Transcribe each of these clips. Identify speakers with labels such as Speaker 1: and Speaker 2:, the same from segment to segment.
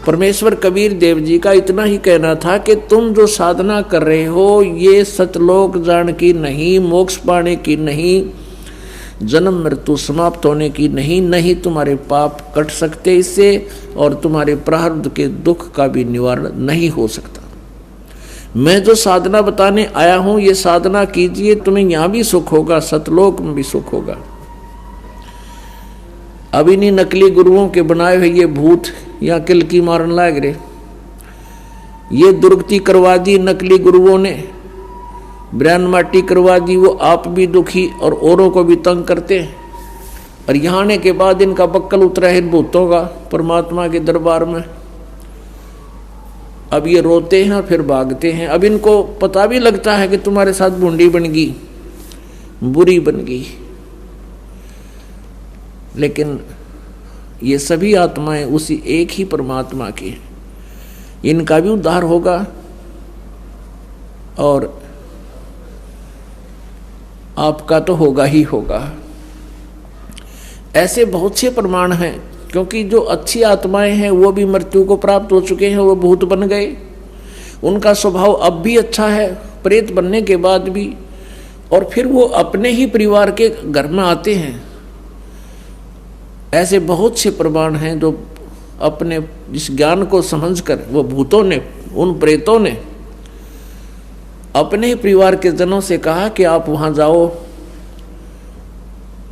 Speaker 1: परमेश्वर कबीर देव जी का इतना ही कहना था कि तुम जो साधना कर रहे हो ये सतलोक जान की नहीं, मोक्ष पाने की नहीं, जन्म मृत्यु समाप्त होने की नहीं, नहीं तुम्हारे पाप कट सकते इससे, और तुम्हारे प्रारब्ध के दुख का भी निवारण नहीं हो सकता। मैं जो साधना बताने आया हूं ये साधना कीजिए, तुम्हें यहां भी सुख होगा, सतलोक में भी सुख होगा। अब इन्हीं नकली गुरुओं के बनाए हुए ये भूत या किलकी मारन लाग रहे, ये दुर्गति करवा दी नकली गुरुओं ने, ब्रैन माटी करवा दी, वो आप भी दुखी और औरों को भी तंग करते हैं। और यहाँ आने के बाद इनका बक्कल उतरा है इन भूतों का परमात्मा के दरबार में। अब ये रोते हैं फिर भागते हैं। अब इनको पता भी लगता है कि तुम्हारे साथ बूंदी बन गई, बुरी बन गई, लेकिन ये सभी आत्माएं उसी एक ही परमात्मा की, इनका भी उद्धार होगा और आपका तो होगा ही होगा। ऐसे बहुत से प्रमाण हैं, क्योंकि जो अच्छी आत्माएं हैं वो भी मृत्यु को प्राप्त हो चुके हैं, वो भूत बन गए, उनका स्वभाव अब भी अच्छा है प्रेत बनने के बाद भी, और फिर वो अपने ही परिवार के घर में आते हैं। ऐसे बहुत से प्रमाण हैं जो अपने इस ज्ञान को समझकर वो भूतों ने, उन प्रेतों ने अपने ही परिवार के जनों से कहा कि आप वहां जाओ,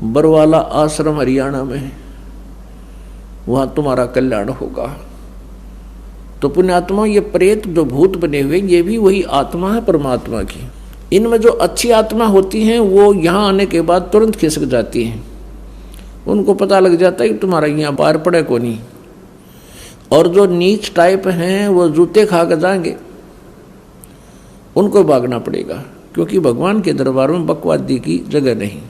Speaker 1: बरवाला आश्रम हरियाणा में, वहां तुम्हारा कल्याण होगा। तो पुण्यात्मा, ये प्रेत जो भूत बने हुए ये भी वही आत्मा है परमात्मा की। इनमें जो अच्छी आत्मा होती हैं वो यहाँ आने के बाद तुरंत खिसक जाती हैं, उनको पता लग जाता है कि तुम्हारा यहाँ पार पड़े को नहीं। और जो नीच टाइप हैं वो जूते खा कर जाएंगे, उनको भागना पड़ेगा, क्योंकि भगवान के दरबार में बकवादी की जगह नहीं।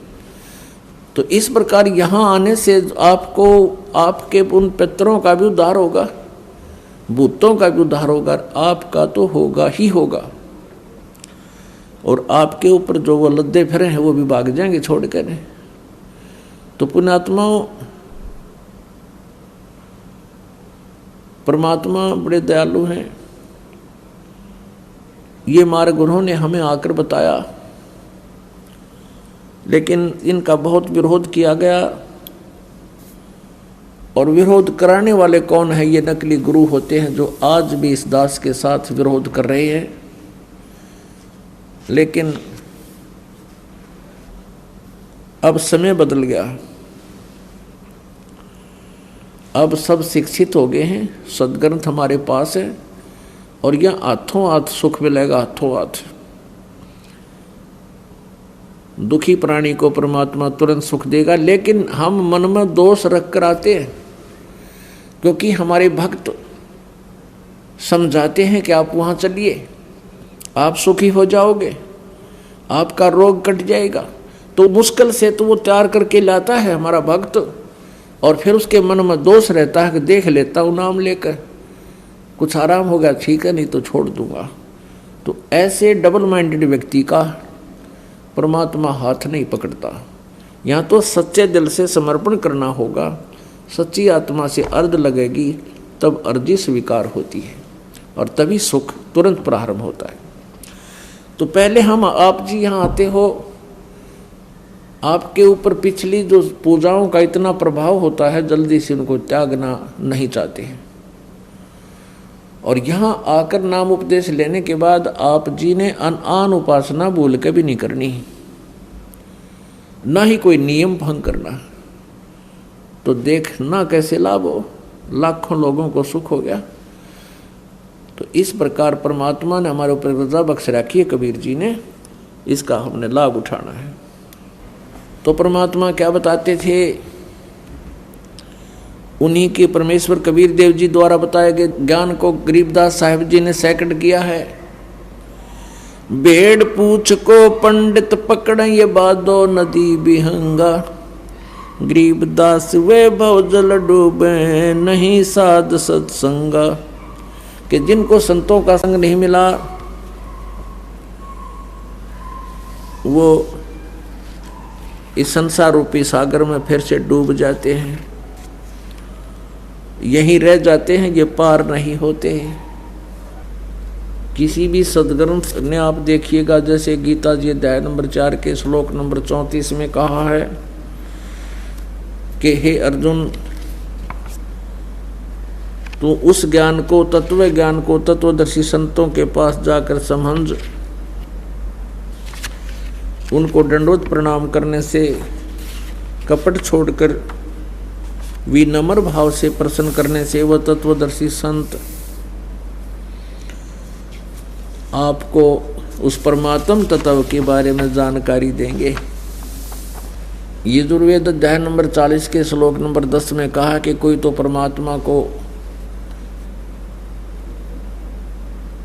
Speaker 1: तो इस प्रकार यहाँ आने से आपको आपके उन पितरों का भी उद्धार होगा, भूतों का भी उद्धार होगा, आपका तो होगा ही होगा। और आपके ऊपर जो वो लद्दे फिरे हैं वो भी भाग जाएंगे छोड़ कर। तो पुण्यात्माओं, परमात्मा बड़े दयालु हैं। ये मार्ग उन्होंने हमें आकर बताया, लेकिन इनका बहुत विरोध किया गया। और विरोध कराने वाले कौन है? ये नकली गुरु होते हैं जो आज भी इस दास के साथ विरोध कर रहे हैं। लेकिन अब समय बदल गया, अब सब शिक्षित हो गए हैं, सदग्रंथ हमारे पास है और यह हाथों हाथ सुख मिलेगा, हाथों हाथ। दुखी प्राणी को परमात्मा तुरंत सुख देगा, लेकिन हम मन में दोष रख कर आते हैं, क्योंकि हमारे भक्त समझाते हैं कि आप वहाँ चलिए, आप सुखी हो जाओगे, आपका रोग कट जाएगा। तो मुश्किल से तो वो तैयार करके लाता है हमारा भक्त, और फिर उसके मन में दोष रहता है कि देख लेता हूँ नाम लेकर, कुछ आराम होगा ठीक है, नहीं तो छोड़ दूंगा। तो ऐसे डबल माइंडेड व्यक्ति का परमात्मा हाथ नहीं पकड़ता। यहाँ तो सच्चे दिल से समर्पण करना होगा, सच्ची आत्मा से अर्ध लगेगी, तब अर्जी स्वीकार होती है और तभी सुख तुरंत प्रारंभ होता है। तो पहले हम आप जी यहाँ आते हो, आपके ऊपर पिछली जो पूजाओं का इतना प्रभाव होता है, जल्दी से उनको त्यागना नहीं चाहते हैं। और यहाँ आकर नाम उपदेश लेने के बाद आप जी ने आन उपासना भूल के भी नहीं करनी, ना ही कोई नियम भंग करना। तो देखना कैसे लाभ हो, लाखों लोगों को सुख हो गया। तो इस प्रकार परमात्मा ने हमारे ऊपर रजा बख्श रखी है, कबीर जी ने, इसका हमने लाभ उठाना है। तो परमात्मा क्या बताते थे? उन्हीं के परमेश्वर कबीर देव जी द्वारा बताए गए ज्ञान को गरीबदास साहिब जी ने सेकंड किया है। भेड़ पूछ को पंडित पकड़ ये बादो नदी बिहंगा, गरीबदास वे भव जल डूबे नहीं साध सत्संगा। कि जिनको संतों का संग नहीं मिला वो इस संसार रूपी सागर में फिर से डूब जाते हैं। यहीं रह जाते हैं, ये पार नहीं होते हैं। किसी भी सदग्रंथ ने आप देखिएगा, जैसे गीता जी अध्याय नंबर 4 के श्लोक नंबर 34 में कहा है कि हे अर्जुन, तू उस ज्ञान को, तत्व ज्ञान को तत्वदर्शी संतों के पास जाकर समझ, उनको दंडवत प्रणाम करने से, कपट छोड़कर विनम्र भाव से प्रसन्न करने से वह तत्वदर्शी संत आपको उस परमात्म तत्व के बारे में जानकारी देंगे। यजुर्वेद अध्याय नंबर 40 के श्लोक नंबर 10 में कहा कि कोई तो परमात्मा को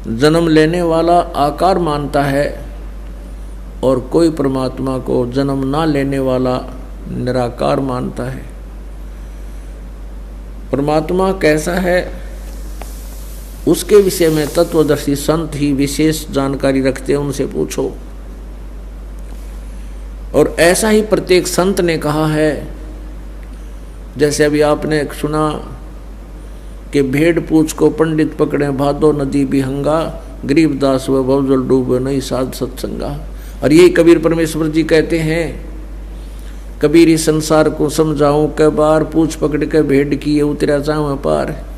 Speaker 1: जन्म लेने वाला आकार मानता है और कोई परमात्मा को जन्म ना लेने वाला निराकार मानता है। परमात्मा कैसा है उसके विषय में तत्वदर्शी संत ही विशेष जानकारी रखते हैं, उनसे पूछो। और ऐसा ही प्रत्येक संत ने कहा है। जैसे अभी आपने सुना कि भेड़ पूछ को पंडित पकड़े, भादो नदी बिहंगा, गरीबदास व भवजल डूबे नहीं साध सत्संगा। और यही कबीर परमेश्वर जी कहते हैं, कबीर इस संसार को समझाऊं कै बार, पूछ पकड़ के भेड़ की उतरा जाऊं पार।